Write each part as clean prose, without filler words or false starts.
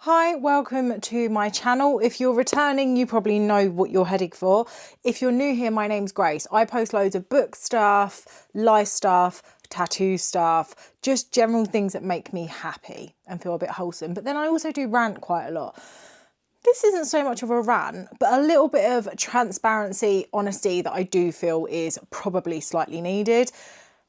Hi, welcome to my channel. If you're returning, you probably know what you're heading for. If you're new here, my name's Grace. I post loads of book stuff, life stuff, tattoo stuff, just general things that make me happy and feel a bit wholesome. But then I also do rant quite a lot. This isn't so much of a rant, but a little bit of transparency, honesty that I do feel is probably slightly needed.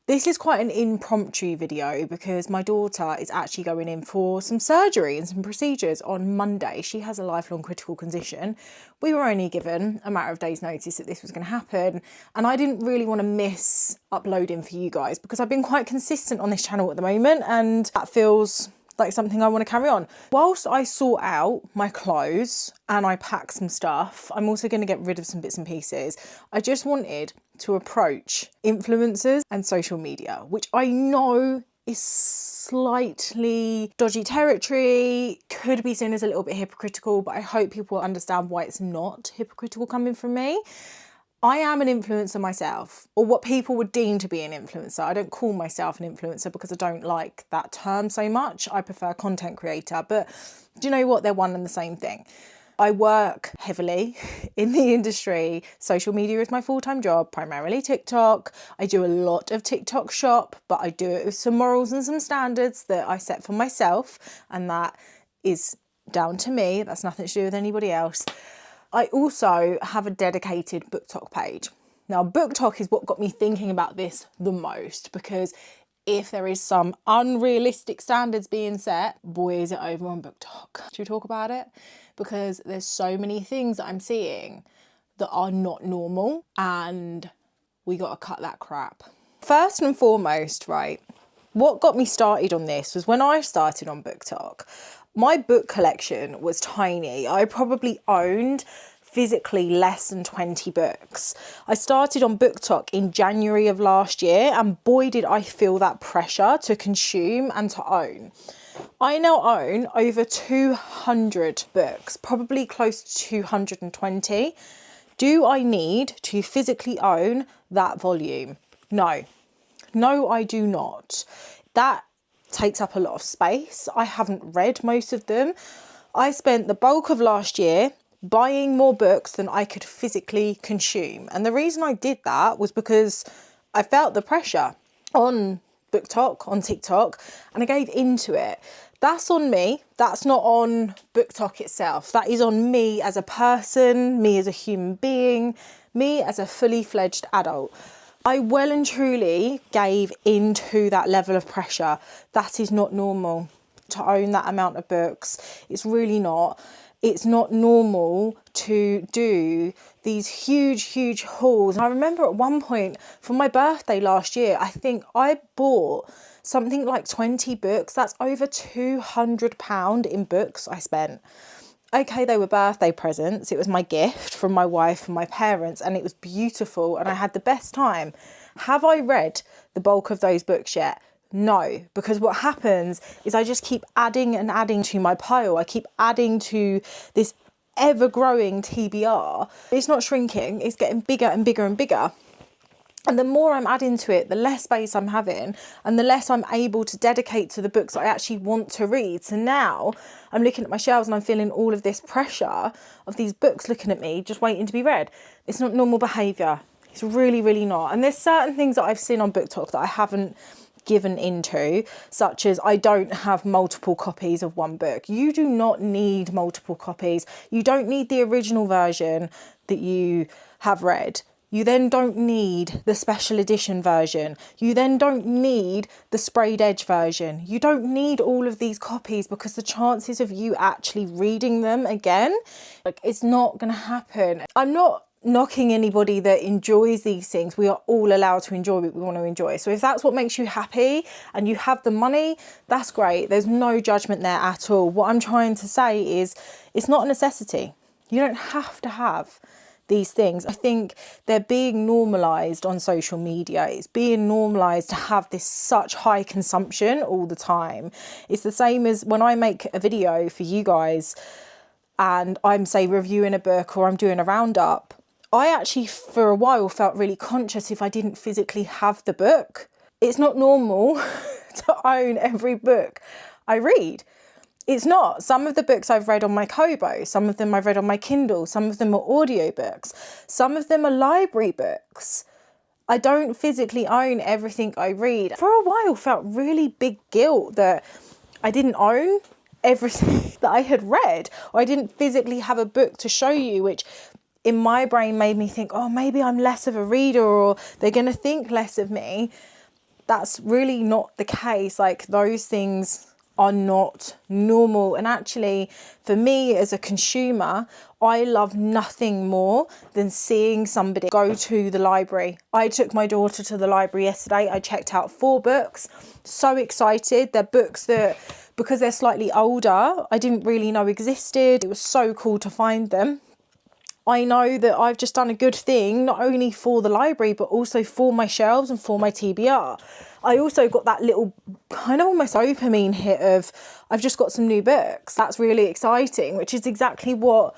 This is quite an impromptu video because my daughter is actually going in for some surgery and some procedures on Monday. She has a lifelong critical condition. We were only given a matter of days' notice that this was going to happen, and I didn't really want to miss uploading for you guys because I've been quite consistent on this channel at the moment, and that feels like something I want to carry on. Whilst I sort out my clothes and I pack some stuff, I'm also going to get rid of some bits and pieces. I just wanted to approach influencers and social media, which I know is slightly dodgy territory, could be seen as a little bit hypocritical, but I hope people will understand why it's not hypocritical coming from me. I am an influencer myself, or what people would deem to be an influencer. I don't call myself an influencer because I don't like that term so much. I prefer content creator, but do you know what? They're one and the same thing. I work heavily in the industry. Social media is my full-time job, primarily TikTok. I do a lot of TikTok shop, but I do it with some morals and some standards that I set for myself, and that is down to me. That's nothing to do with anybody else. I also have a dedicated BookTok page. Now, BookTok is what got me thinking about this the most, because if there is some unrealistic standards being set, boy, is it over on BookTok. Should we talk about it? Because there's so many things that I'm seeing that are not normal, and we got to cut that crap. First and foremost, right, what got me started on this was when I started on BookTok. My book collection was tiny. I probably owned physically less than 20 books. I started on BookTok in January of last year, and boy did I feel that pressure to consume and to own. I now own over 200 books, probably close to 220. Do I need to physically own that volume? No. No, I do not. That takes up a lot of space. I haven't read most of them. I spent the bulk of last year buying more books than I could physically consume. And the reason I did that was because I felt the pressure on BookTok, on TikTok, and I gave into it. That's on me. That's not on BookTok itself. That is on me as a person, me as a human being, me as a fully fledged adult. I well and truly gave into that level of pressure. That is not normal to own that amount of books. It's really not. It's not normal to do these huge hauls. And I remember at one point for my birthday last year, I think I bought something like 20 books. That's over £200 in books I spent. Okay, they were birthday presents. It was my gift from my wife and my parents, and it was beautiful, and I had the best time. Have I read the bulk of those books yet? No, because what happens is I just keep adding and adding to my pile. I keep adding to this ever-growing TBR. It's not shrinking, it's getting bigger and bigger and bigger. And the more I'm adding to it, the less space I'm having, and the less I'm able to dedicate to the books I actually want to read. So now I'm looking at my shelves and I'm feeling all of this pressure of these books looking at me, just waiting to be read. It's not normal behaviour. It's really not. And there's certain things that I've seen on BookTok that I haven't given into, such as I don't have multiple copies of one book. You do not need multiple copies. You don't need the original version that you have read. You then don't need the special edition version. You then don't need the sprayed edge version. You don't need all of these copies because the chances of you actually reading them again, like, it's not going to happen. I'm not knocking anybody that enjoys these things. We are all allowed to enjoy what we want to enjoy. So if that's what makes you happy and you have the money, that's great. There's no judgment there at all. What I'm trying to say is it's not a necessity. You don't have to have these things. I think they're being normalized on social media. It's being normalized to have this such high consumption all the time. It's the same as when I make a video for you guys and I'm, say, reviewing a book or I'm doing a roundup. I actually for a while felt really conscious if I didn't physically have the book. It's not normal to own every book I read. It's not. Some of the books I've read on my Kobo, some of them I've read on my Kindle, some of them are audiobooks, some of them are library books. I don't physically own everything I read. For a while, felt really big guilt that I didn't own everything that I had read, or I didn't physically have a book to show you, which in my brain made me think, oh, maybe I'm less of a reader, or they're going to think less of me. That's really not the case. Like, those things are not normal. And actually, for me as a consumer, I love nothing more than seeing somebody go to the library. I took my daughter to the library yesterday. I checked out 4 books. So excited. They're books that, because they're slightly older, I didn't really know existed. It was so cool to find them. I know that I've just done a good thing, not only for the library, but also for my shelves and for my TBR. I also got that little kind of almost dopamine hit of, I've just got some new books. That's really exciting, which is exactly what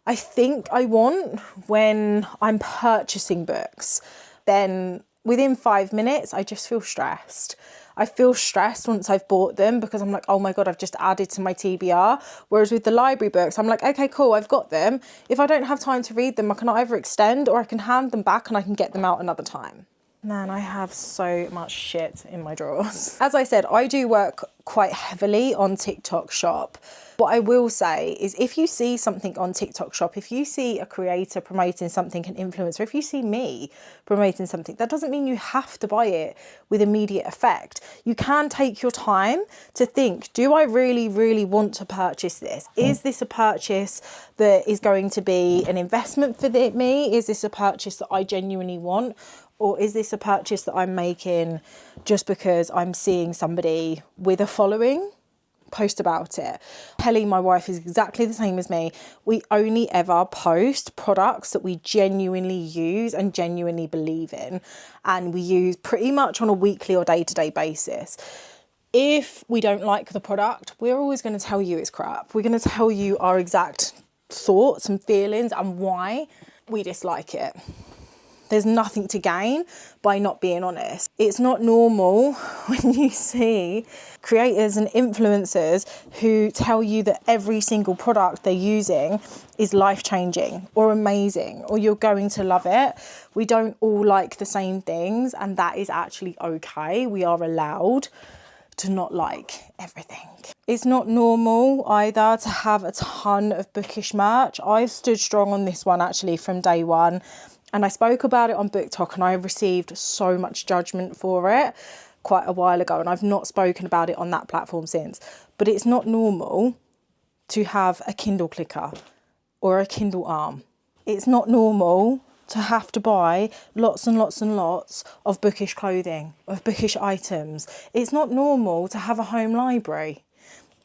I think I want when I'm purchasing books. Then within 5 minutes, I just feel stressed. I feel stressed once I've bought them because I'm like, oh my God, I've just added to my TBR. Whereas with the library books, I'm like, okay, cool, I've got them. If I don't have time to read them, I can either extend or I can hand them back and I can get them out another time. Man, I have so much shit in my drawers. As I said, I do work quite heavily on TikTok Shop. What I will say is, if you see something on TikTok Shop, if you see a creator promoting something, an influencer, if you see me promoting something, that doesn't mean you have to buy it with immediate effect. You can take your time to think, do I really, really want to purchase this? Is this a purchase that is going to be an investment for me? Is this a purchase that I genuinely want? Or is this a purchase that I'm making just because I'm seeing somebody with a following post about it? Kelly, my wife, is exactly the same as me. We only ever post products that we genuinely use and genuinely believe in, and we use pretty much on a weekly or day-to-day basis. If we don't like the product, we're always going to tell you it's crap. We're going to tell you our exact thoughts and feelings and why we dislike it. There's nothing to gain by not being honest. It's not normal when you see creators and influencers who tell you that every single product they're using is life-changing or amazing or you're going to love it. We don't all like the same things, and that is actually okay. We are allowed to not like everything. It's not normal either to have a ton of bookish merch. I've stood strong on this one actually from day one. And I spoke about it on Book Talk, and I received so much judgment for it quite a while ago, and I've not spoken about it on that platform since. But it's not normal to have a Kindle clicker or a Kindle arm. It's not normal to have to buy lots and lots and lots of bookish clothing, of bookish items. It's not normal to have a home library.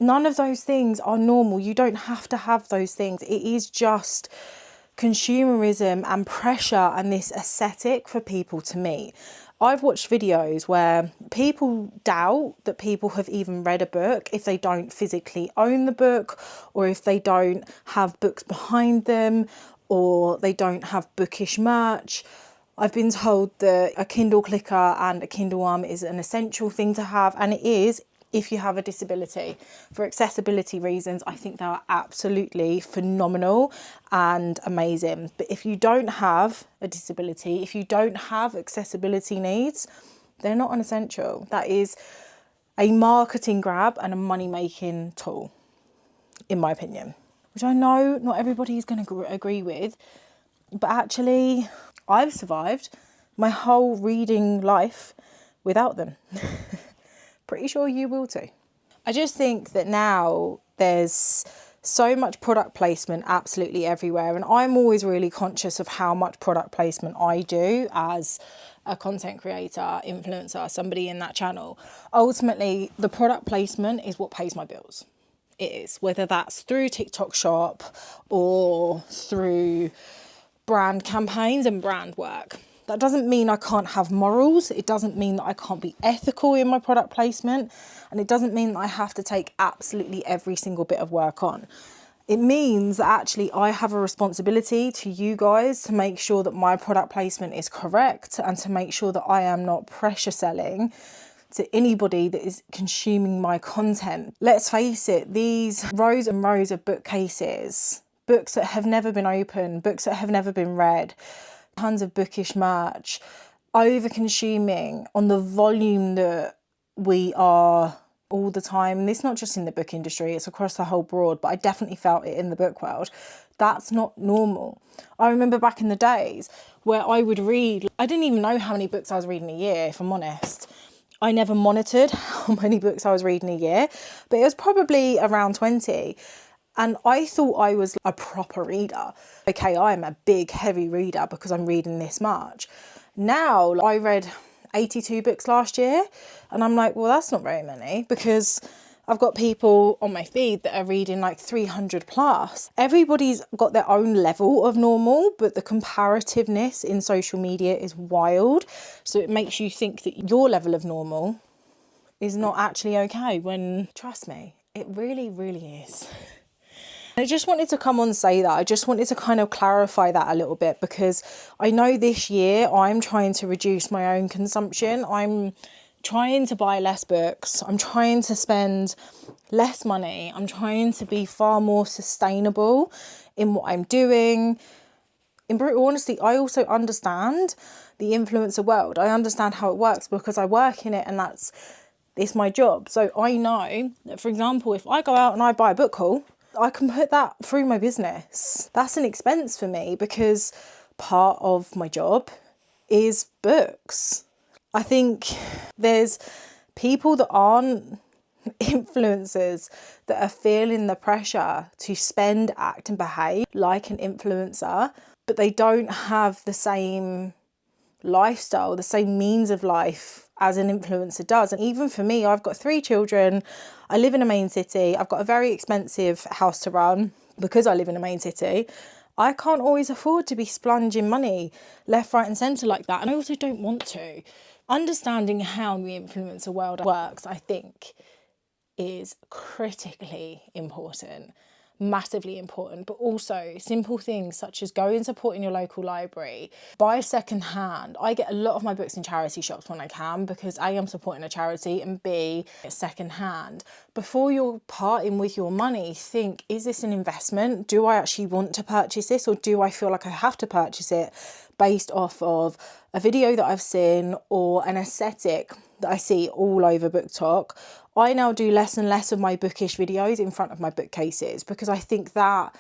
None of those things are normal. You don't have to have those things. It is just consumerism and pressure and this aesthetic for people to meet. I've watched videos where people doubt that people have even read a book if they don't physically own the book, or if they don't have books behind them, or they don't have bookish merch. I've been told that a Kindle clicker and a Kindle arm is an essential thing to have, and it is if you have a disability. For accessibility reasons, I think they are absolutely phenomenal and amazing. But if you don't have a disability, if you don't have accessibility needs, they're not an essential. That is a marketing grab and a money-making tool, in my opinion, which I know not everybody is going to agree with, but actually I've survived my whole reading life without them. Pretty sure you will too. I just think that now there's so much product placement absolutely everywhere, and I'm always really conscious of how much product placement I do as a content creator, influencer, somebody in that channel. Ultimately, the product placement is what pays my bills. It is, whether that's through TikTok Shop or through brand campaigns and brand work. That doesn't mean I can't have morals. It doesn't mean that I can't be ethical in my product placement. And it doesn't mean that I have to take absolutely every single bit of work on. It means that actually I have a responsibility to you guys to make sure that my product placement is correct and to make sure that I am not pressure selling to anybody that is consuming my content. Let's face it, these rows and rows of bookcases, books that have never been opened, books that have never been read, tons of bookish merch, over consuming on the volume that we are all the time. And it's not just in the book industry, it's across the whole board, but I definitely felt it in the book world. That's not normal. I remember back in the days where I would read, I didn't even know how many books I was reading a year, if I'm honest. I never monitored how many books I was reading a year, but it was probably around 20. And I thought I was a proper reader. Okay, I am a big, heavy reader because I'm reading this much. Now, I read 82 books last year, and I'm like, well, that's not very many, because I've got people on my feed that are reading like 300 plus. Everybody's got their own level of normal, but the comparativeness in social media is wild. So it makes you think that your level of normal is not actually okay, when, trust me, it really, really is. I just wanted to come on and say that. I just wanted to kind of clarify that a little bit, because I know this year I'm trying to reduce my own consumption. I'm trying to buy less books. I'm trying to spend less money. I'm trying to be far more sustainable in what I'm doing. In brutal honesty, I also understand the influencer world. I understand how it works because I work in it, and it's my job. So I know that, for example, if I go out and I buy a book haul, I can put that through my business. That's an expense for me because part of my job is books. I think there's people that aren't influencers that are feeling the pressure to spend, act and behave like an influencer, but they don't have the same lifestyle, the same means of life as an influencer does. And even for me, I've got 3 children. I live in a main city. I've got a very expensive house to run because I live in a main city. I can't always afford to be splunging money left, right and centre like that. And I also don't want to. Understanding how the influencer world works, I think, is critically important. Massively important, but also simple things such as go and support in your local library, buy second hand. I get a lot of my books in charity shops when I can, because A, I'm supporting a charity, and B, it's second hand. Before you're parting with your money, think, is this an investment? Do I actually want to purchase this, or do I feel like I have to purchase it based off of a video that I've seen or an aesthetic that I see all over BookTok? I now do less and less of my bookish videos in front of my bookcases, because I think that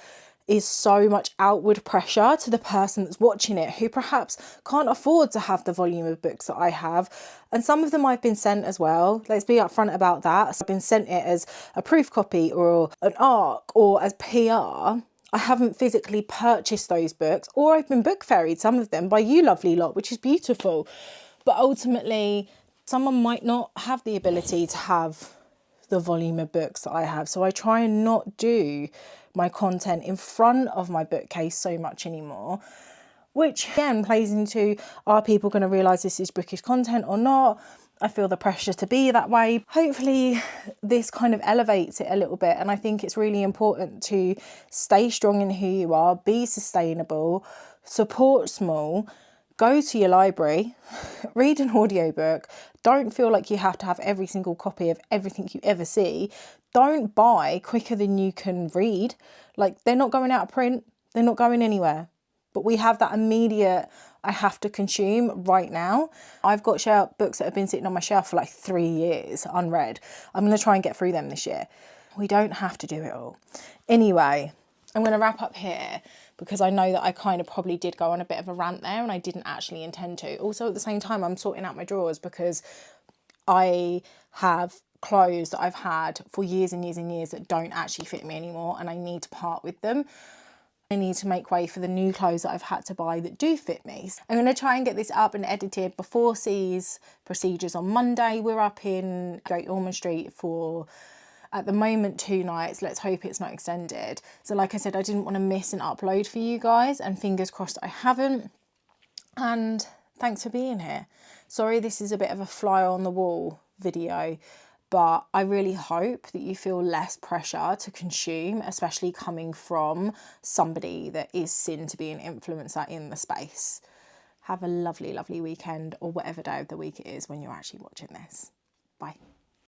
is so much outward pressure to the person that's watching it, who perhaps can't afford to have the volume of books that I have. And some of them I've been sent as well. Let's be upfront about that. So I've been sent it as a proof copy or an ARC or as PR. I haven't physically purchased those books, or I've been book ferried, some of them, by you lovely lot, which is beautiful. But ultimately, someone might not have the ability to have the volume of books that I have. So I try and not do my content in front of my bookcase so much anymore, which again plays into, are people going to realise this is bookish content or not? I feel the pressure to be that way. Hopefully this kind of elevates it a little bit. And I think it's really important to stay strong in who you are, be sustainable, support small, go to your library, read an audiobook. Don't feel like you have to have every single copy of everything you ever see. Don't buy quicker than you can read. Like, they're not going out of print. They're not going anywhere. But we have that immediate, I have to consume right now. I've got books that have been sitting on my shelf for like 3 years unread. I'm going to try and get through them this year. We don't have to do it all. Anyway, I'm going to wrap up here, because I know that I kind of probably did go on a bit of a rant there, and I didn't actually intend to. Also, at the same time, I'm sorting out my drawers, because I have clothes that I've had for years and years and years that don't actually fit me anymore, and I need to part with them. I need to make way for the new clothes that I've had to buy that do fit me. I'm going to try and get this up and edited before C's procedures on Monday. We're up in Great Ormond Street for, at the moment, 2 nights. Let's hope it's not extended. So like I said, I didn't want to miss an upload for you guys, and fingers crossed I haven't. And thanks for being here. Sorry, this is a bit of a fly on the wall video, but I really hope that you feel less pressure to consume, especially coming from somebody that is seen to be an influencer in the space. Have a lovely, lovely weekend, or whatever day of the week it is when you're actually watching this. Bye.